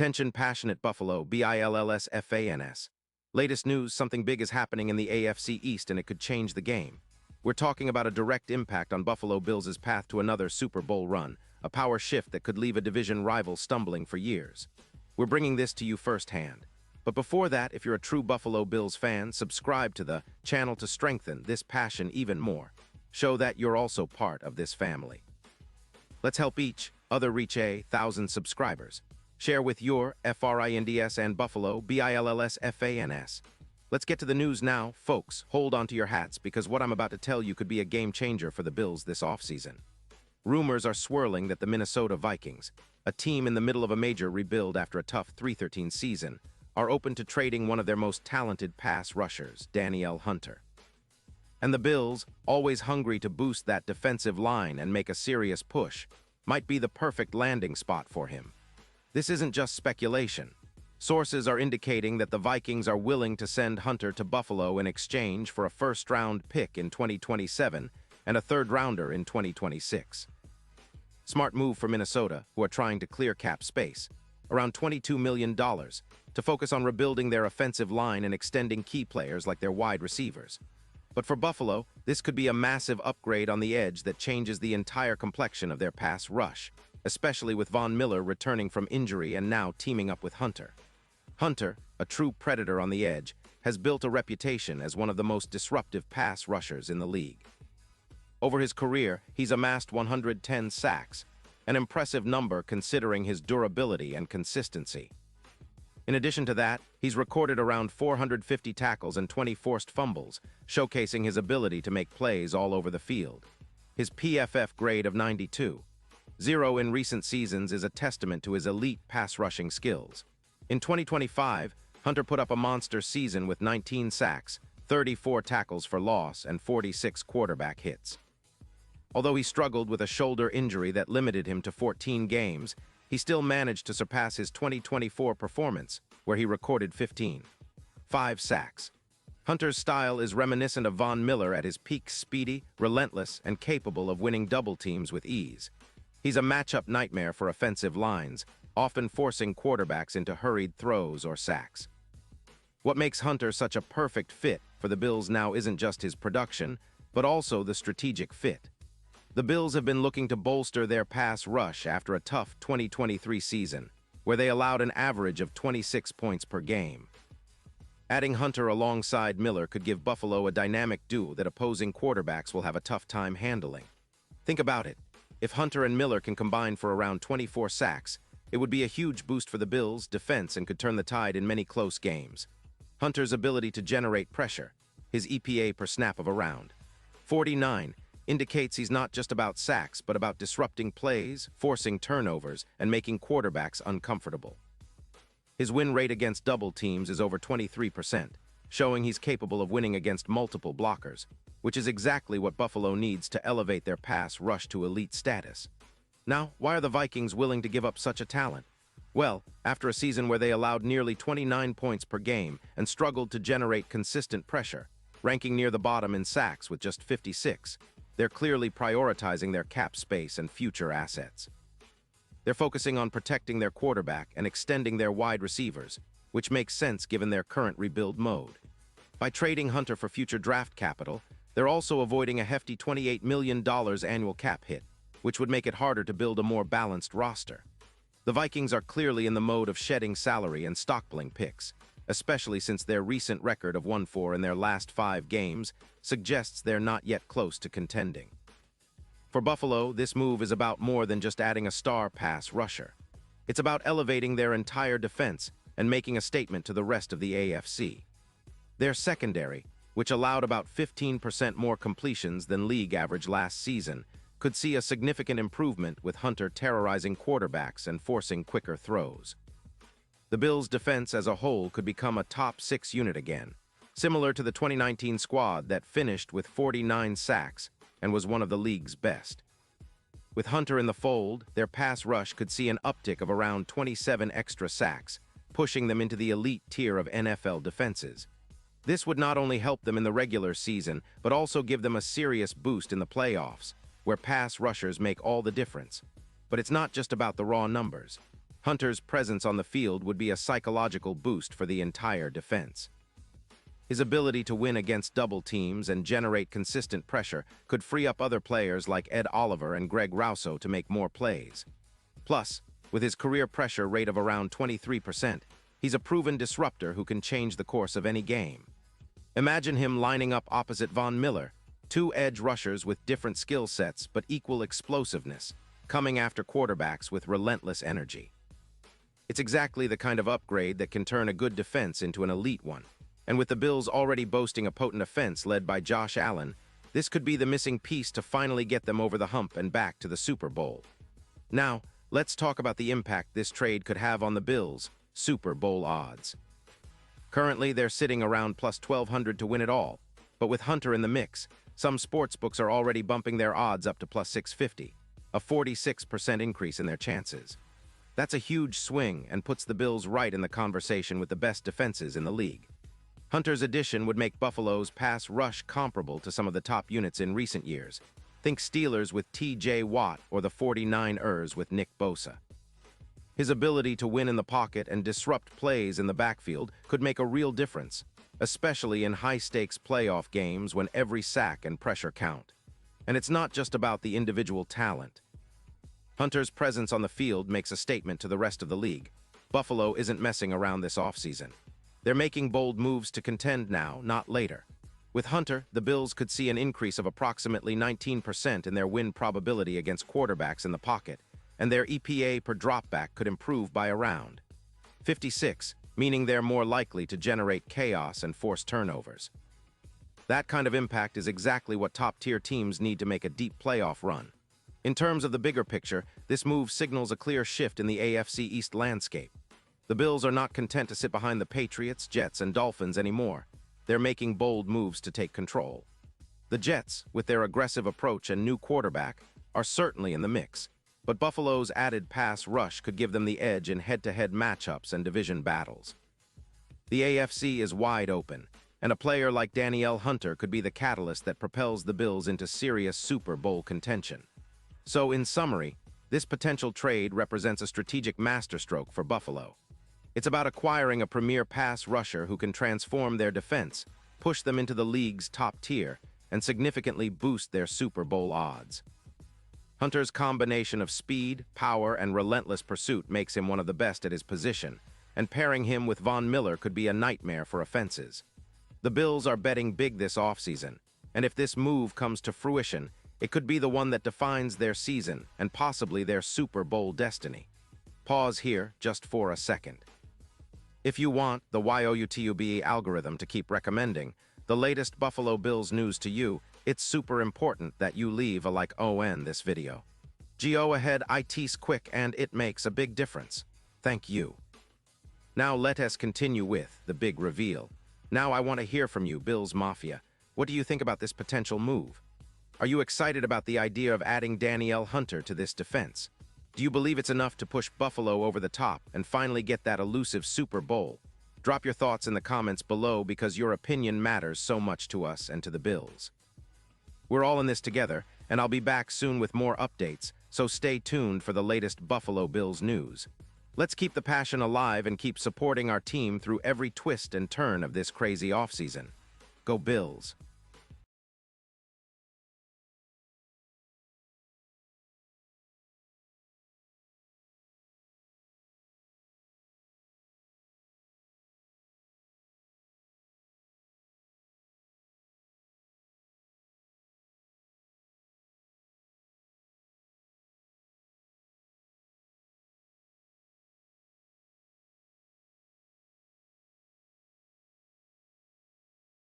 Attention passionate Buffalo, BILLSFANS. Latest news, something big is happening in the AFC East and it could change the game. We're talking about a direct impact on Buffalo Bills' path to another Super Bowl run, a power shift that could leave a division rival stumbling for years. We're bringing this to you firsthand. But before that, if you're a true Buffalo Bills fan, subscribe to the channel to strengthen this passion even more. Show that you're also part of this family. Let's help each other reach 1,000 subscribers. Share with your FRINDS and Buffalo, BILLSFANS. Let's get to the news now, folks. Hold on to your hats because what I'm about to tell you could be a game changer for the Bills this offseason. Rumors are swirling that the Minnesota Vikings, a team in the middle of a major rebuild after a tough 3-13 season, are open to trading one of their most talented pass rushers, Danielle Hunter. And the Bills, always hungry to boost that defensive line and make a serious push, might be the perfect landing spot for him. This isn't just speculation. Sources are indicating that the Vikings are willing to send Hunter to Buffalo in exchange for a first-round pick in 2027 and a third-rounder in 2026. Smart move for Minnesota, who are trying to clear cap space, around $22 million, to focus on rebuilding their offensive line and extending key players like their wide receivers. But for Buffalo, this could be a massive upgrade on the edge that changes the entire complexion of their pass rush, especially with Von Miller returning from injury and now teaming up with Hunter. Hunter, a true predator on the edge, has built a reputation as one of the most disruptive pass rushers in the league. Over his career, he's amassed 110 sacks, an impressive number considering his durability and consistency. In addition to that, he's recorded around 450 tackles and 20 forced fumbles, showcasing his ability to make plays all over the field. His PFF grade of 92.0 in recent seasons is a testament to his elite pass-rushing skills. In 2025, Hunter put up a monster season with 19 sacks, 34 tackles for loss, and 46 quarterback hits. Although he struggled with a shoulder injury that limited him to 14 games, he still managed to surpass his 2024 performance, where he recorded 5 sacks. Hunter's style is reminiscent of Von Miller at his peak, speedy, relentless, and capable of winning double teams with ease. He's a matchup nightmare for offensive lines, often forcing quarterbacks into hurried throws or sacks. What makes Hunter such a perfect fit for the Bills now isn't just his production, but also the strategic fit. The Bills have been looking to bolster their pass rush after a tough 2023 season, where they allowed an average of 26 points per game. Adding Hunter alongside Miller could give Buffalo a dynamic duo that opposing quarterbacks will have a tough time handling. Think about it. If Hunter and Miller can combine for around 24 sacks, it would be a huge boost for the Bills' defense and could turn the tide in many close games. Hunter's ability to generate pressure, his EPA per snap of around 49, indicates he's not just about sacks, but about disrupting plays, forcing turnovers, and making quarterbacks uncomfortable. His win rate against double teams is over 23%, showing he's capable of winning against multiple blockers, which is exactly what Buffalo needs to elevate their pass rush to elite status. Now, why are the Vikings willing to give up such a talent? Well, after a season where they allowed nearly 29 points per game and struggled to generate consistent pressure, ranking near the bottom in sacks with just 56, they're clearly prioritizing their cap space and future assets. They're focusing on protecting their quarterback and extending their wide receivers, which makes sense given their current rebuild mode. By trading Hunter for future draft capital, they're also avoiding a hefty $28 million annual cap hit, which would make it harder to build a more balanced roster. The Vikings are clearly in the mode of shedding salary and stockpiling picks, especially since their recent record of 1-4 in their last 5 games suggests they're not yet close to contending. For Buffalo, this move is about more than just adding a star pass rusher. It's about elevating their entire defense and making a statement to the rest of the AFC. Their secondary, which allowed about 15% more completions than league average last season, could see a significant improvement with Hunter terrorizing quarterbacks and forcing quicker throws. The Bills' defense as a whole could become a top 6 unit again, similar to the 2019 squad that finished with 49 sacks and was one of the league's best. With Hunter in the fold, their pass rush could see an uptick of around 27 extra sacks, pushing them into the elite tier of NFL defenses. This would not only help them in the regular season, but also give them a serious boost in the playoffs, where pass rushers make all the difference. But it's not just about the raw numbers. Hunter's presence on the field would be a psychological boost for the entire defense. His ability to win against double teams and generate consistent pressure could free up other players like Ed Oliver and Greg Rousseau to make more plays. Plus, with his career pressure rate of around 23%, he's a proven disruptor who can change the course of any game. Imagine him lining up opposite Von Miller, two edge rushers with different skill sets but equal explosiveness, coming after quarterbacks with relentless energy. It's exactly the kind of upgrade that can turn a good defense into an elite one. And with the Bills already boasting a potent offense led by Josh Allen, this could be the missing piece to finally get them over the hump and back to the Super Bowl. Now, let's talk about the impact this trade could have on the Bills' Super Bowl odds. Currently, they're sitting around plus 1,200 to win it all, but with Hunter in the mix, some sportsbooks are already bumping their odds up to plus 650, a 46% increase in their chances. That's a huge swing and puts the Bills right in the conversation with the best defenses in the league. Hunter's addition would make Buffalo's pass rush comparable to some of the top units in recent years. Think Steelers with T.J. Watt or the 49ers with Nick Bosa. His ability to win in the pocket and disrupt plays in the backfield could make a real difference, especially in high-stakes playoff games when every sack and pressure count. And it's not just about the individual talent. Hunter's presence on the field makes a statement to the rest of the league. Buffalo isn't messing around this offseason. They're making bold moves to contend now, not later. With Hunter, the Bills could see an increase of approximately 19% in their win probability against quarterbacks in the pocket, and their EPA per dropback could improve by around 56, meaning they're more likely to generate chaos and force turnovers. That kind of impact is exactly what top-tier teams need to make a deep playoff run. In terms of the bigger picture, this move signals a clear shift in the AFC East landscape. The Bills are not content to sit behind the Patriots, Jets, and Dolphins anymore. They're making bold moves to take control. The Jets, with their aggressive approach and new quarterback, are certainly in the mix, but Buffalo's added pass rush could give them the edge in head-to-head matchups and division battles. The AFC is wide open, and a player like Danielle Hunter could be the catalyst that propels the Bills into serious Super Bowl contention. So, in summary, this potential trade represents a strategic masterstroke for Buffalo. It's about acquiring a premier pass rusher who can transform their defense, push them into the league's top tier, and significantly boost their Super Bowl odds. Hunter's combination of speed, power, and relentless pursuit makes him one of the best at his position, and pairing him with Von Miller could be a nightmare for offenses. The Bills are betting big this offseason, and if this move comes to fruition, it could be the one that defines their season and possibly their Super Bowl destiny. Pause here just for a second. If you want the YOUTUBE algorithm to keep recommending the latest Buffalo Bills news to you, it's super important that you leave a like on this video. Go ahead, it's quick and it makes a big difference. Thank you. Now let us continue with the big reveal. Now I want to hear from you, Bills Mafia. What do you think about this potential move? Are you excited about the idea of adding Danielle Hunter to this defense? Do you believe it's enough to push Buffalo over the top and finally get that elusive Super Bowl? Drop your thoughts in the comments below because your opinion matters so much to us and to the Bills. We're all in this together, and I'll be back soon with more updates, so stay tuned for the latest Buffalo Bills news. Let's keep the passion alive and keep supporting our team through every twist and turn of this crazy offseason. Go Bills!